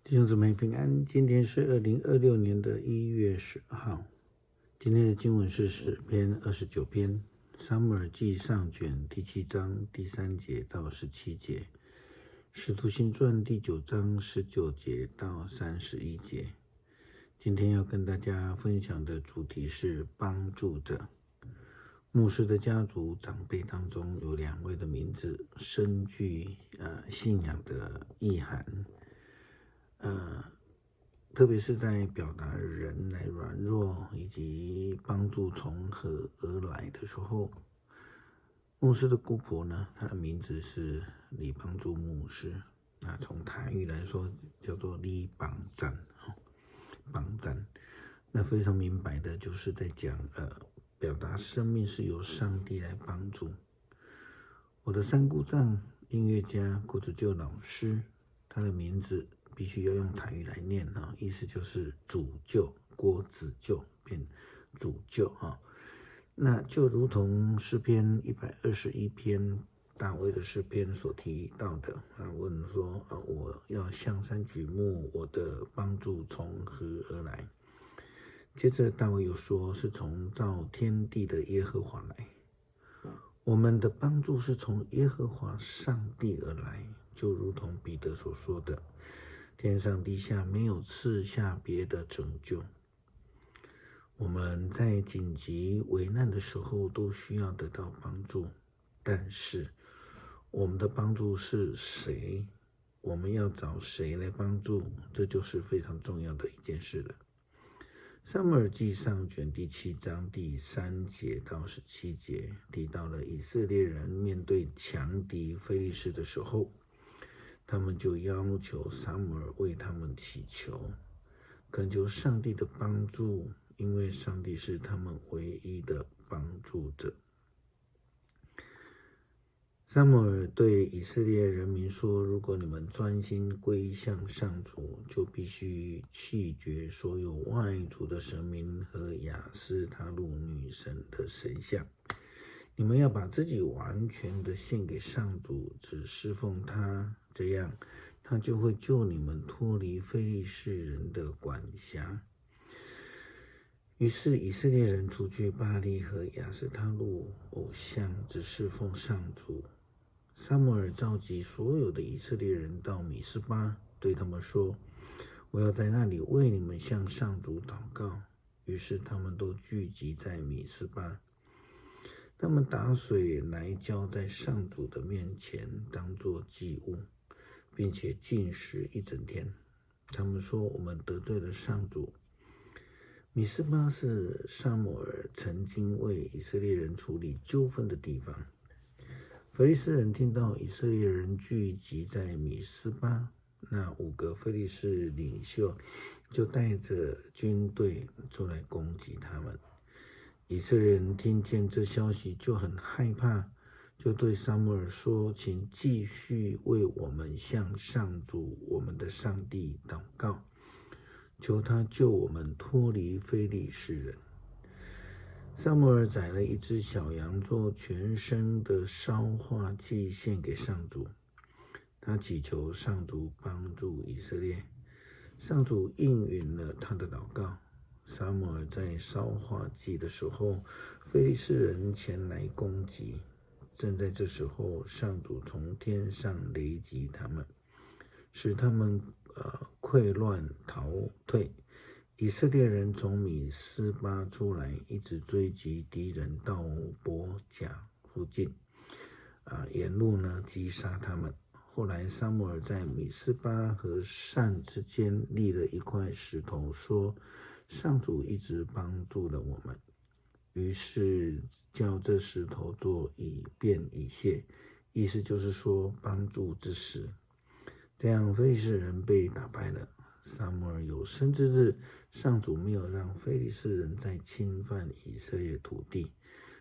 弟兄姊妹平安，今天是2026年1月10号。今天的经文是诗篇29篇，撒母耳记上卷第7章第3节到17节，使徒行传第9章19节到31节。今天要跟大家分享的主题是帮助者。牧师的家族长辈当中有2位的名字深具信仰的意涵，特别是在表达人来软弱以及帮助从何而来的时候。牧师的姑婆呢，她的名字是李帮助牧师，从台语来说叫做李帮赞，帮赞，那非常明白的就是在讲表达生命是由上帝来帮助。我的三姑丈音乐家郭子旧老师，他的名字必须要用台语来念，意思就是主救，郭子旧变主救。那就如同诗篇121篇大卫的诗篇所提到的，问说我要向山举目，我的帮助从何而来？接着大卫又说，是从造天地的耶和华来。我们的帮助是从耶和华上帝而来，就如同彼得所说的，天上地下没有赐下别的拯救。我们在紧急危难的时候都需要得到帮助，但是我们的帮助是谁？我们要找谁来帮助？这就是非常重要的一件事了。撒母耳记上卷第7章第3节到17节提到了以色列人面对强敌非利士的时候，他们就要求撒母耳为他们祈求，恳求上帝的帮助，因为上帝是他们唯一的帮助者。撒母耳对以色列人民说，如果你们专心归向上主，就必须弃绝所有外族的神明和亚斯他路女神的神像。你们要把自己完全的献给上主，只侍奉他，这样他就会救你们脱离非利士人的管辖。于是以色列人除去巴力和亚斯他路偶像，只侍奉上主。撒母耳召集所有的以色列人到米斯巴，对他们说，我要在那里为你们向上主祷告。于是他们都聚集在米斯巴，他们打水来浇在上主的面前，当作祭物，并且禁食1整天。他们说，我们得罪了上主。米斯巴是撒母耳曾经为以色列人处理纠纷的地方。非利士人听到以色列人聚集在米斯巴，那5个非利士领袖就带着军队出来攻击他们。以色列人听见这消息就很害怕，就对撒母耳说，请继续为我们向上主我们的上帝祷告，求他救我们脱离非利士人。撒母耳宰了1只小羊做全牲的烧化祭献给上主，他祈求上主帮助以色列，上主应允了他的祷告。撒母耳在烧化祭的时候，非利士人前来攻击，正在这时候，上主从天上雷击他们，使他们溃乱逃退。以色列人从米斯巴出来，一直追击敌人到伯甲附近，沿路呢击杀他们。后来撒母耳在米斯巴和善之间立了一块石头，说，上主一直帮助了我们。于是叫这石头做以便以谢，意思就是说帮助之石。这样非利士人被打败了。撒母耳有生之日，上主没有让非利士人再侵犯以色列土地，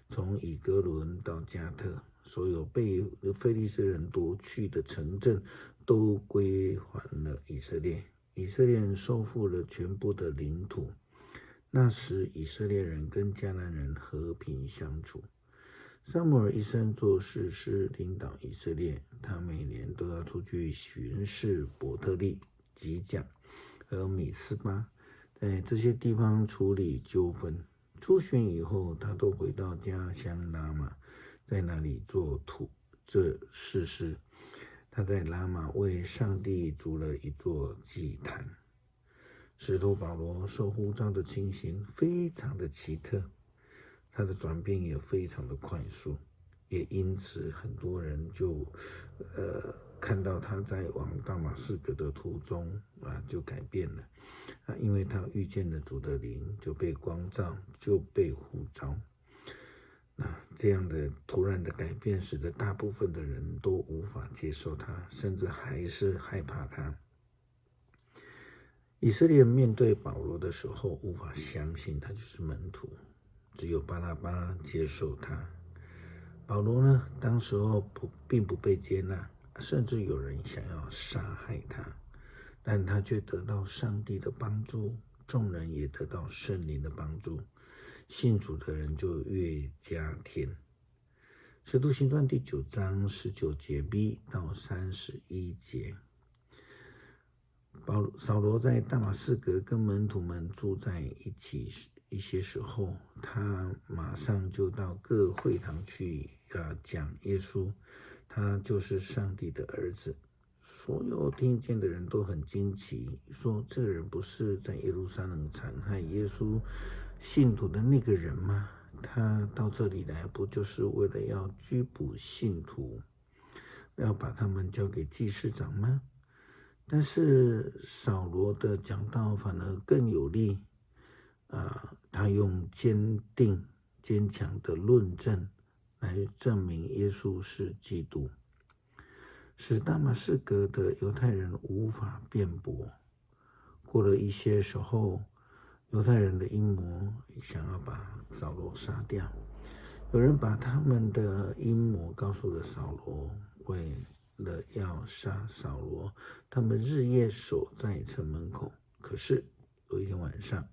从以哥伦到加特，所有被非利士人夺去的城镇都归还了以色列。以色列人收复了全部的领土。那时以色列人跟迦南人和平相处。撒母耳一生做士师，领导以色列，他每年都要出去巡视伯特利、吉甲，和米斯巴，在这些地方处理纠纷。出巡以后，他都回到家乡拉玛，在那里做这事。他在拉玛为上帝筑了一座祭坛。使徒保罗受呼召的情形非常的奇特，他的转变也非常的快速，也因此很多人就看到他在往大马士革的途中就改变了因为他遇见了主的灵，就被光照，就被呼召。这样的突然的改变，使得大部分的人都无法接受他，甚至还是害怕他。以色列人面对保罗的时候，无法相信他就是门徒，只有巴拿巴接受他。保罗呢，当时候并不被接纳，甚至有人想要杀害他，但他却得到上帝的帮助，众人也得到圣灵的帮助，信主的人就越加添。使徒行传第9章19节 B 到31节。扫罗在大马士革跟门徒们住在一起一些时候，他马上就到各会堂去讲耶稣，他就是上帝的儿子。所有听见的人都很惊奇，说这人不是在耶路撒冷残害耶稣信徒的那个人吗？他到这里来不就是为了要拘捕信徒，要把他们交给祭司长吗？但是扫罗的讲道反而更有力他用坚定坚强的论证来证明耶稣是基督，使大马士革的犹太人无法辩驳。过了一些时候，犹太人的阴谋想要把扫罗杀掉，有人把他们的阴谋告诉了扫罗，为了要杀扫罗，他们日夜守在城门口。可是有一天晚上，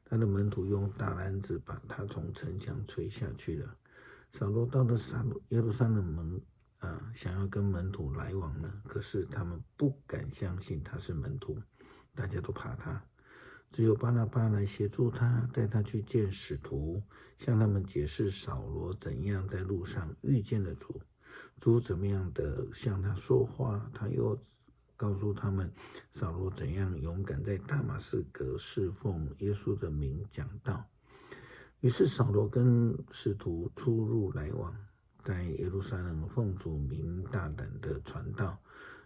他的门徒用大篮子把他从城墙推下去了。扫罗到了耶路撒冷门想要跟门徒来往了，可是他们不敢相信他是门徒，大家都怕他。只有巴拿巴来协助他，带他去见使徒，向他们解释扫罗怎样在路上遇见了主，主怎么样的向他说话，他又告诉他们扫罗怎样勇敢在大马士革侍奉耶稣的名讲道。于是扫罗跟使徒出入来往，在耶路撒冷奉主名大胆的传道。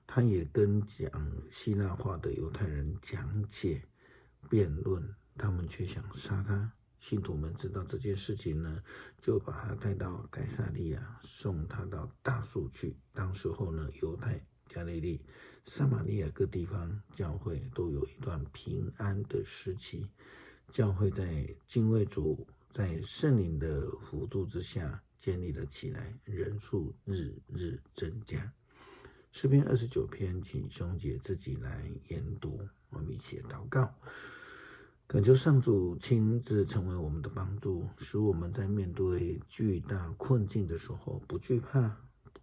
他也跟讲希腊话的犹太人讲解辩论，他们却想杀他。信徒们知道这件事情呢，就把他带到该撒利亚，送他到大数去。当时候呢，犹太、加利利、撒玛利亚各地方教会都有一段平安的时期，教会在敬畏主，在圣灵的辅助之下建立了起来，人数日日增加。诗篇29篇，请兄姐自己来研读，我们一起祷告。恳求上主亲自成为我们的帮助，使我们在面对巨大困境的时候不惧怕、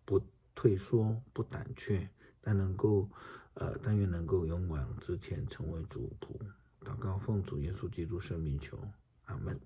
不退缩、不胆怯，但愿能够勇往直前，成为主仆。祷告奉主耶稣基督圣名求，阿们。